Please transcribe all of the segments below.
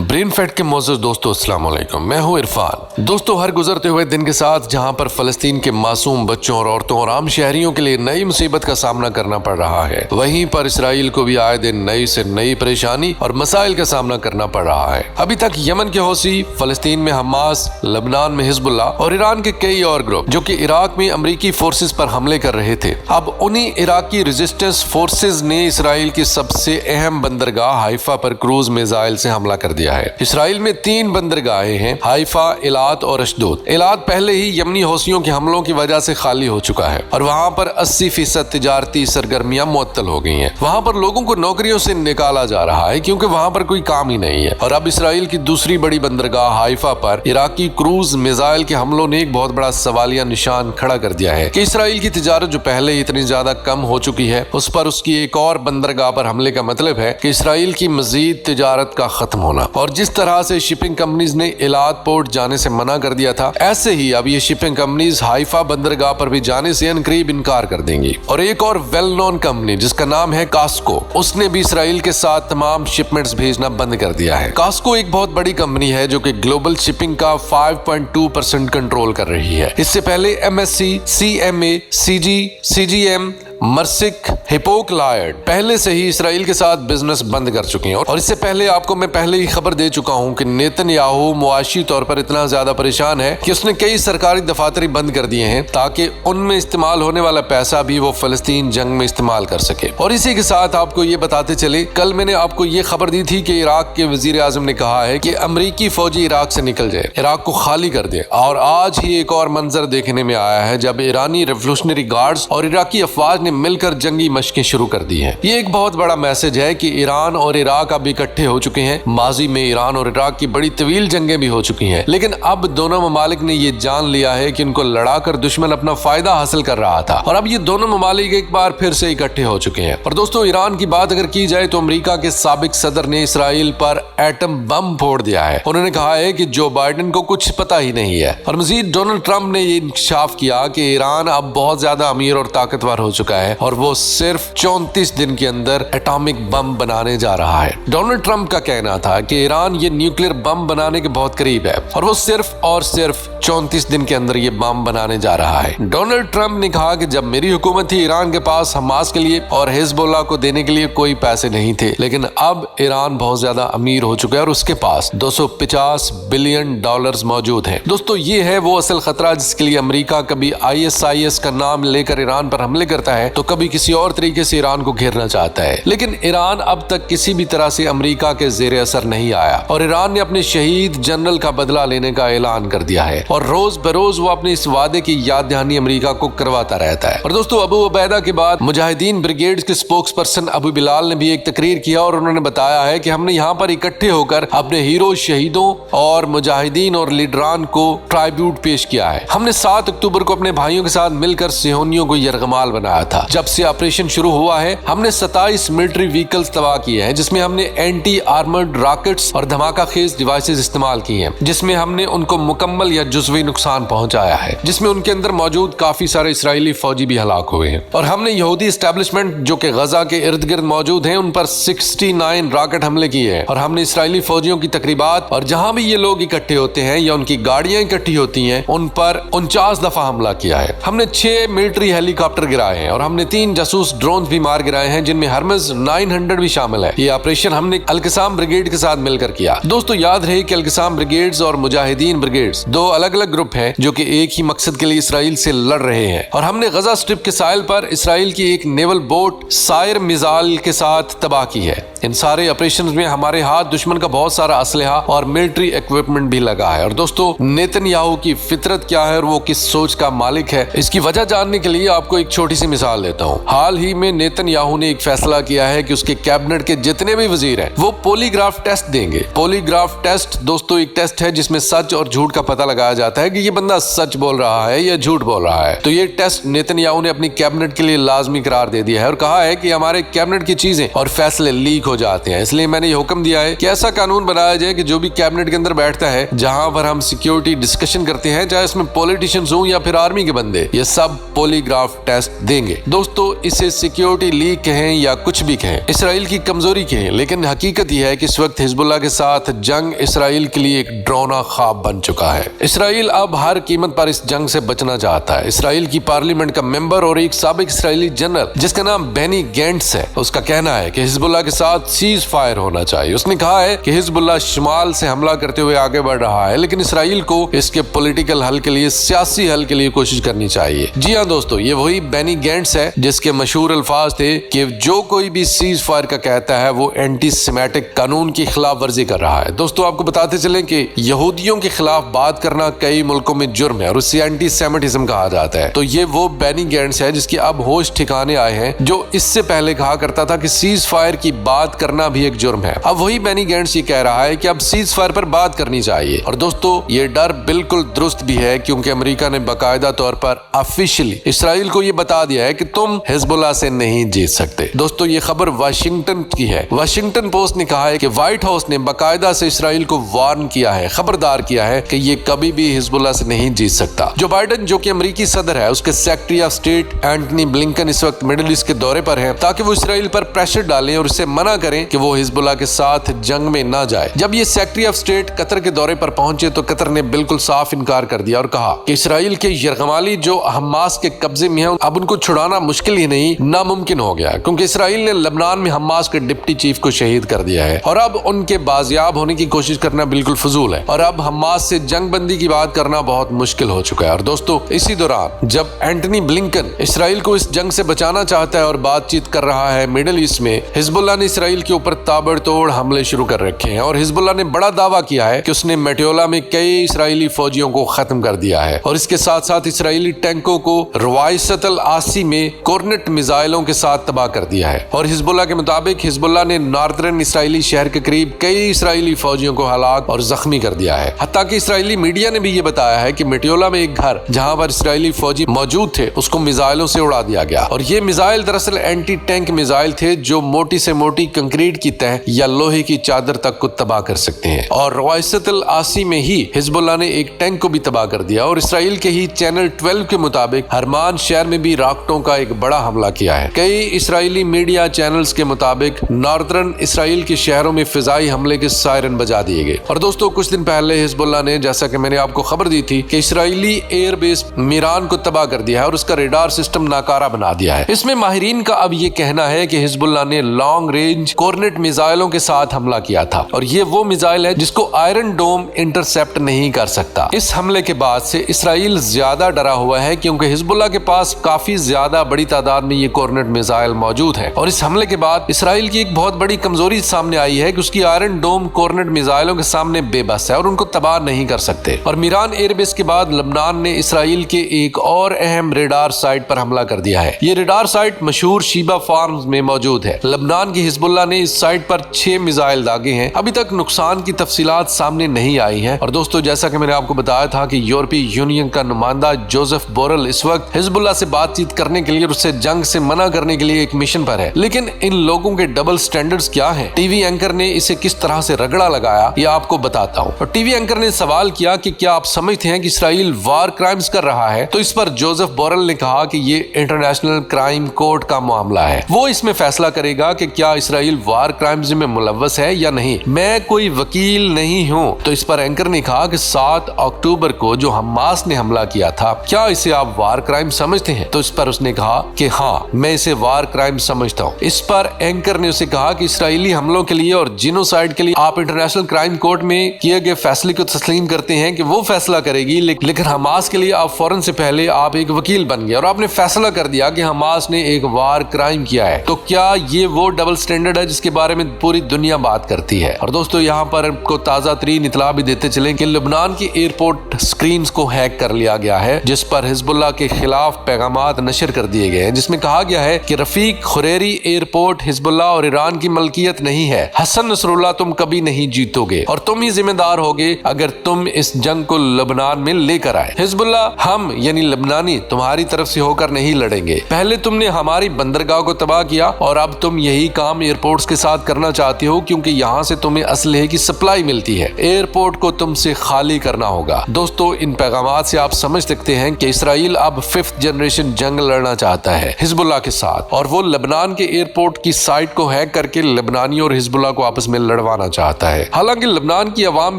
Brain fat के मोअज़्ज़ज़ दोस्तों अस्सलाम वालेकुम, मैं हूं इरफान। दोस्तों, हर गुजरते हुए दिन के साथ जहां पर फ़लस्तीन के मासूम बच्चों और औरतों और आम शहरियों के लिए नई मुसीबत का सामना करना पड़ रहा है, वहीं पर इसराइल को भी आए दिन नई से नई परेशानी और मसाइल का सामना करना पड़ रहा है। अभी तक यमन के हौसी, फ़लस्तीन में हमास, लबनान में हिजबुल्लाह और ईरान के कई और ग्रुप जो कि इराक में अमरीकी फोर्सेज पर हमले कर रहे थे, अब उन्हीं इराकी रेजिस्टेंस फोर्सेज ने इसराइल की सबसे अहम बंदरगाह हाइफा पर क्रूज मिसाइल से हमला कर दिया है। इसराइल में 3 बंदरगाहें हैं, हाइफा, इलात और अशदोद। इलात पहले ही यमनी हौसियों के हमलों की वजह से खाली हो चुका है और वहां पर 80% तिजारती सरगर्मियां मुअत्तल हो गई हैं। वहां पर लोगों को नौकरियों से निकाला जा रहा है क्योंकि वहां पर कोई काम ही नहीं है। और अब इसराइल की दूसरी बड़ी बंदरगाह हाइफा पर इराकी क्रूज मिसाइल के हमलों ने एक बहुत बड़ा सवालिया निशान खड़ा कर दिया है कि इसराइल की तिजारत जो पहले इतनी ज्यादा कम हो चुकी है, उस पर उसकी एक और बंदरगाह पर हमले का मतलब है कि इसराइल की मजीद तिजारत का खत्म होना। और जिस तरह से शिपिंग कंपनीज ने इलात पोर्ट जाने से मना कर दिया था, ऐसे ही अब ये शिपिंग कंपनीज हाइफा बंदरगाह पर भी जाने से अनकरीब इनकार कर देंगी। और एक और वेल नोन कंपनी जिसका नाम है कास्को, उसने भी इसराइल के साथ तमाम शिपमेंट्स भेजना बंद कर दिया है। कास्को एक बहुत बड़ी कंपनी है जो कि ग्लोबल शिपिंग का 5.2% कंट्रोल कर रही है। इससे पहले MSC, CMA, CG, CGM, मर्सिक, हिपोक्लायड पहले से ही इसराइल के साथ बिजनेस बंद कर चुके हैं। और इससे पहले आपको मैं पहले ही खबर दे चुका हूं कि नेतन्याहू मुआशी तौर पर इतना ज्यादा परेशान है कि उसने कई सरकारी दफातर बंद कर दिए हैं ताकि उनमें इस्तेमाल होने वाला पैसा भी वो फलस्तीन जंग में इस्तेमाल कर सके। और इसी के साथ आपको ये बताते चले, कल मैंने आपको ये खबर दी थी कि इराक के वजीर आजम ने कहा है कि अमरीकी फौजी इराक से निकल जाए, इराक को खाली कर दे। और आज ही एक और मंजर देखने में आया है जब ईरानी रेवोल्यूशनरी गार्ड्स और इराकी अफवाज ने मिलकर जंगी मशकें शुरू कर दी हैं। ये एक बहुत बड़ा मैसेज है कि ईरान और इराक अब इकट्ठे हो चुके हैं। माजी में ईरान और इराक की बड़ी तवील जंगें भी हो चुकी हैं, लेकिन अब दोनों ममालिक ने ये जान लिया है कि उनको लड़ाकर दुश्मन अपना फायदा हासिल कर रहा था। और अब ये दोनों ममालिक एक बार फिर से इकट्ठे हो चुके हैं। और दोस्तों, ईरान की बात अगर की जाए तो अमेरिका के साबिक सदर ने इसराइल पर एटम बम फोड़ दिया है। उन्होंने कहा है कि जो बाइडेन को कुछ पता ही नहीं है। और मजीद डोनाल्ड ट्रंप ने ये इंकशाफ किया कि ईरान अब बहुत ज्यादा अमीर और ताकतवर हो चुका है और वो सिर्फ 34 दिन के अंदर एटॉमिक बम बनाने जा रहा है। डोनाल्ड ट्रंप का कहना था कि ईरान ये न्यूक्लियर बम बनाने के बहुत करीब है और वो सिर्फ और सिर्फ 34 दिन के अंदर ये बम बनाने जा रहा है। डोनाल्ड ट्रंप ने कहा कि जब मेरी हुकूमत थी, ईरान के पास हमास के लिए और हिजबुल्लाह को देने के लिए कोई पैसे नहीं थे, लेकिन अब ईरान बहुत ज्यादा अमीर हो चुका है और उसके पास $250 बिलियन मौजूद हैं। दोस्तों, ये है वो असल खतरा जिसके लिए अमेरिका कभी ISIS का नाम लेकर ईरान पर हमले करता है तो कभी किसी और तरीके से ईरान को घेरना चाहता है। लेकिन ईरान अब तक किसी भी तरह से अमेरिका के जेर असर नहीं आया और ईरान ने अपने शहीद जनरल का बदला लेने का ऐलान कर दिया है और रोज बरोज वो अपने इस वादे की याद दहानी अमेरिका को करवाता रहता है। और दोस्तों, अबू उबैदा के बाद मुजाहिदीन ब्रिगेड के स्पोक्स पर्सन अबू बिलाल ने भी एक तकरीर किया और उन्होंने बताया है कि हमने यहाँ पर इकट्ठे होकर अपने हीरो, शहीदों और मुजाहिदीन और लीडरान को ट्राइब्यूट पेश किया है। हमने 7 अक्टूबर को अपने भाइयों के साथ मिलकर सिहोनियों को यरगमाल बनाया था। जब से ऑपरेशन शुरू हुआ है, हमने 27 मिलिट्री व्हीकल्स तबाह किए हैं, जिसमें हमने एंटी आर्मर्ड रॉकेट्स और धमाका खेज डिवाइसेस इस्तेमाल किए हैं, जिसमें हमने उनको मुकम्मल या जुज़वी नुकसान पहुंचाया है, जिसमें उनके अंदर मौजूद काफी सारे इसराइली फौजी भी हलाक हुए हैं। और हमने यहूदी एस्टेब्लिशमेंट जो कि गजा के इर्द गिर्द मौजूद हैं, उन पर 69 रॉकेट हमले किए हैं। और हमने इसराइली फौजियों की तकरीबात और जहां भी ये लोग इकट्ठे होते हैं या उनकी गाड़ियां इकट्ठी होती हैं, उन पर 49 दफा हमला किया है। हमने 6 मिलिट्री हेलीकॉप्टर गिराए हैं और हमने 3 जासूस ड्रोन भी मार गिराए हैं, जिनमें हरमज 900 भी शामिल है। ये ऑपरेशन हमने अल-क़साम ब्रिगेड के साथ मिलकर किया। दोस्तों, याद रहे कि अल-क़साम ब्रिगेड्स और मुजाहिदीन ब्रिगेड्स 2 अलग अलग ग्रुप हैं जो कि एक ही मकसद के लिए इसराइल से लड़ रहे हैं। और हमने गजा स्ट्रिप के साहिल पर इसराइल की एक नेवल बोट सायर मिसाइल के साथ तबाह की है। इन सारे ऑपरेशन में हमारे हाथ दुश्मन का बहुत सारा असलहा और मिलिट्री इक्विपमेंट भी लगा है। और दोस्तों, नेतन्याहू की फितरत क्या है और वो किस सोच का मालिक है, इसकी वजह जानने के लिए आपको एक छोटी सी मिसाल देता हूँ। हाल ही में नेतन्याहू ने एक फैसला किया है कि उसके कैबिनेट के जितने भी वजीर हैं वो पॉलीग्राफ टेस्ट देंगे। पॉलीग्राफ टेस्ट दोस्तों एक टेस्ट है जिसमें सच और झूठ का पता लगाया जाता है कि ये बंदा सच बोल रहा है या झूठ बोल रहा है। तो ये टेस्ट नेतन्याहू ने अपनी कैबिनेट के लिए लाजमी करार दे दिया है और कहा है कि हमारे कैबिनेट की चीजें और फैसले लीक हो जाते हैं, इसलिए मैंने ये हुक्म दिया है कि ऐसा कानून बनाया जाए कि जो भी कैबिनेट के अंदर बैठता है, जहां पर हम सिक्योरिटी डिस्कशन करते हैं, चाहे इसमें पॉलिटिशियंस हो या फिर आर्मी के बंदे, ये सब पॉलीग्राफ टेस्ट देंगे। दोस्तों इसे सिक्योरिटी लीक कहें या कुछ भी कहें, इसराइल की कमजोरी कहें, लेकिन हकीकत यह है कि इस वक्त हिजबुल्लाह के साथ जंग इसराइल के लिए एक डरावना ख्वाब बन चुका है। इसराइल अब हर कीमत पर इस जंग से बचना चाहता है। इसराइल की पार्लियामेंट का मेंबर और एक साबिक इसराइली जनरल जिसका नाम बेनी गैंट्स है, उसका कहना है कि हिजबुल्लाह के साथ सीज फायर होना चाहिए। उसने कहा है कि हिजबुल्लाह शिमाल से हमला करते हुए आगे बढ़ रहा है, लेकिन इसराइल को इसके पॉलिटिकल हल के लिए, सियासी हल के लिए कोशिश करनी चाहिए। जी हाँ दोस्तों, ये वही बेनी गैंट्स है जिसके मशहूर अल्फाज थे कि जो कोई भी सीज फायर का कहता है वो एंटी सेमेटिक कानून की खिलाफ वर्जी कर रहा है। दोस्तों आपको बताते चलें कि यहूदियों के खिलाफ बात करना कई मुल्कों में जुर्म है और उसे एंटी सेमेटिज्म कहा जाता है। तो ये वो बेनी गैंट्स है जिसकी अब होश ठिकाने आए हैं, जो इससे पहले कहा करता था कि सीज फायर की बात करना भी एक जुर्म है। अब वही बेनी गैंट्स ये कह रहा है कि अब सीज फायर पर बात करनी चाहिए। और दोस्तों ये डर बिल्कुल दुरुस्त भी है, क्योंकि अमेरिका ने बाकायदा तौर पर ऑफिशियली इसराइल को ये बता दिया है कि तुम हिजबुल्लाह से नहीं जीत सकते। दोस्तों ये खबर वाशिंगटन की है। वाशिंगटन पोस्ट ने कहा है कि व्हाइट हाउस ने बाकायदा से इसराइल को वार्न किया है, खबरदार किया है कि ये कभी भी हिजबुल्लाह से नहीं जीत सकता। जो बाइडेन जो कि अमेरिकी सदर है, उसके secretary of state Antony Blinken इस वक्त मिडिल ईस्ट के दौरे पर हैं, ताकि वो इसराइल पर प्रेशर डालें और उसे मना करें कि वो हिजबुल्लाह के साथ जंग में ना जाए। जब ये सेक्रेटरी ऑफ स्टेट कतर के दौरे पर पहुंचे तो कतर ने बिल्कुल साफ इनकार कर दिया और कहा कि इसराइल के यरगमाली जो हमास के कब्जे में है, अब उनको छुड़ाना मुश्किल ही नहीं नामुमकिन हो गया, क्योंकि इसराइल ने लबनान में हमास के डिप्टी चीफ को शहीद कर दिया है और अब उनके बाजियाब होने की कोशिश करना बिल्कुल फजूल है और अब हमास से जंग बंदी की बात करना बहुत मुश्किल हो चुका है। और दोस्तों इसी दौरान जब एंटनी ब्लिंकन इसराइल को इस जंग से बचाना चाहता है और बातचीत कर रहा है मिडिल ईस्ट में, हिजबुल्लाह ने इसराइल के ऊपर ताबड़तोड़ हमले शुरू कर रखे हैं और हिजबुल्लाह ने बड़ा दावा किया है कि उसने मेटियोला में कई इसराइली फौजियों को खत्म कर दिया है और इसके साथ साथ इसराइली टैंकों को रवाइसत अल आसी में कॉर्नेट मिसाइलों के साथ तबाह कर दिया है। और हिजबुल्लाह के मुताबिक हिजबुल्लाह ने नॉर्दर्न इसराइली शहर के करीब कई इसराइली फौजियों को हलाक और जख्मी कर दिया है। हत्ता कि इसराइली मीडिया ने भी ये बताया है कि मेटियोला में एक घर जहां पर इसराइली फौजी मौजूद थे उसको मिसाइलों से उड़ा दिया गया और ये मिसाइल दरअसल एंटी टैंक मिसाइल थे जो मोटी से मोटी कंक्रीट की तह या लोहे की चादर तक को तबाह कर सकते हैं। और रवाइसत अल आसी में ही हिजबुल्लाह ने एक टैंक को भी तबाह कर दिया और इसराइल के ही चैनल 12 के मुताबिक हरमान शहर में भी रॉकेटों का एक बड़ा हमला किया है। कई इसराइली मीडिया चैनल्स के मुताबिक नॉर्दर्न इसराइल के शहरों में फिजाई हमले के सायरन बजा दिए गए। और दोस्तों कुछ दिन पहले हिजबुल्लाह ने, जैसा कि मैंने आपको खबर दी थी, कि इसराइली एयरबेस मीरान को तबाह कर दिया है और उसका रेडार सिस्टम नाकारा बना दिया है। इसमें माहिरीन का अब ये कहना है कि हिजबुल्लाह ने लॉन्ग रेंज कॉर्नेट मिसाइलों के साथ हमला किया था और ये वो मिसाइल है जिसको आयरन डोम इंटरसेप्ट नहीं कर सकता। इस हमले के बाद से इसराइल ज्यादा डरा हुआ है, क्योंकि हिजबुल्लाह के पास काफी ज्यादा बड़ी तादाद में ये कॉर्नेट मिसाइल मौजूद है और इस हमले के बाद इसराइल की एक बहुत बड़ी कमजोरी सामने आई है कि उसकी आयरन डोम कॉर्नेट मिसाइलों के सामने बेबस है और उनको तबाह नहीं कर सकते। और मीरान एयरबेस के बाद लबनान ने इसराइल के एक और अहम रेडार साइट पर हमला कर दिया है। ये रेडार साइट मशहूर शीबा फार्म्स में मौजूद है। लबनान की हिजबुल्लाह ने इस साइट पर 6 मिसाइल दागे हैं। अभी तक नुकसान की तफसीलात सामने नहीं आई हैं। और दोस्तों जैसा कि मैंने आपको बताया था कि यूरोपीय यूनियन का नुमाइंदा जोसेफ बोरेल इस वक्त हिजबुल्लाह से बातचीत करने के लिए और उससे जंग से मना करने के लिए एक मिशन पर है। लेकिन इन लोगों के डबल स्टैंडर्ड्स क्या हैं? टीवी एंकर ने इसे किस तरह से रगड़ा लगाया ये आपको बताता हूँ। और टीवी एंकर ने सवाल किया कि क्या आप समझते हैं कि इसराइल वार क्राइम्स कर रहा है? तो इस पर जोसेफ बोरेल ने कहा कि ये इंटरनेशनल क्राइम कोर्ट का मामला है, वो इसमें फैसला करेगा कि क्या इसराइल वार क्राइम्स में मुलव्वस है या नहीं। मैं कोई वकील नहीं हूँ। तो इस पर एंकर ने कहा कि 7 अक्टूबर को जो हमास ने हमला किया था, क्या इसे आप वार क्राइम समझते हैं? तो इस पर उसने कहा कि हाँ, मैं इसे वार क्राइम समझता हूँ। इस पर एंकर ने उसे कहा कि इसराइली हमलों के लिए और जिनोसाइड के लिए आप इंटरनेशनल क्राइम कोर्ट में किए गए फैसले को तस्लीम करते हैं कि वो फैसला करेगी, लेकिन हमास के लिए आप फौरन से पहले आप एक वकील बन गए और आपने फैसला कर दिया कि हमास ने एक वार क्राइम किया है। तो क्या ये वो डबल स्टैंडर्ड है जिसके बारे में पूरी दुनिया बात करती है? और दोस्तों यहाँ पर आपको ताजा तरीन इतला भी देते चले कि लबनान की एयरपोर्ट स्क्रीन्स को हैक कर लिया गया है, जिस पर हिजबुल्लाह के खिलाफ पैगामात नशर कर दिए गए हैं, जिसमें कहा गया है कि रफीक खुरैरी एयरपोर्ट हिजबुल्लाह और ईरान की मलकियत नहीं है। हसन नसरुल्लाह तुम कभी नहीं जीतोगे और तुम ही जिम्मेदार होगे अगर तुम इस जंग को लबनान में लेकर आए। हिजबुल्लाह हम यानी लबनानी तुम्हारी तरफ से होकर नहीं लड़ेंगे। पहले तुमने हमारी बंदरगाह को तबाह किया और अब तुम यही काम एयरपोर्ट्स के साथ करना चाहते हो, क्योंकि यहाँ से तुम्हें असलहे की सप्लाई मिलती है। एयरपोर्ट को तुमसे खाली करना होगा। दोस्तों इन पैगामात से आप समझ सकते हैं कि इसराइल अब 5th जनरेशन जंग लड़ना کرنا چاہتا ہے حزب اللہ کے ساتھ، اور وہ لبنان کے ایئرپورٹ کی سائٹ کو ہیک کر کے لبنانیوں اور حزب اللہ کو آپس میں لڑوانا چاہتا ہے۔ حالانکہ لبنان کی عوام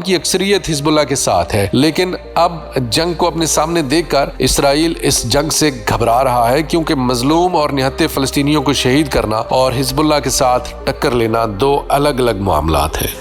کی اکثریت حزب اللہ کے ساتھ ہے، لیکن اب جنگ کو اپنے سامنے دیکھ کر اسرائیل اس جنگ سے گھبرا رہا ہے، کیونکہ مظلوم اور نہتے فلسطینیوں کو شہید کرنا اور حزب اللہ کے ساتھ ٹکر لینا دو الگ الگ معاملات ہیں۔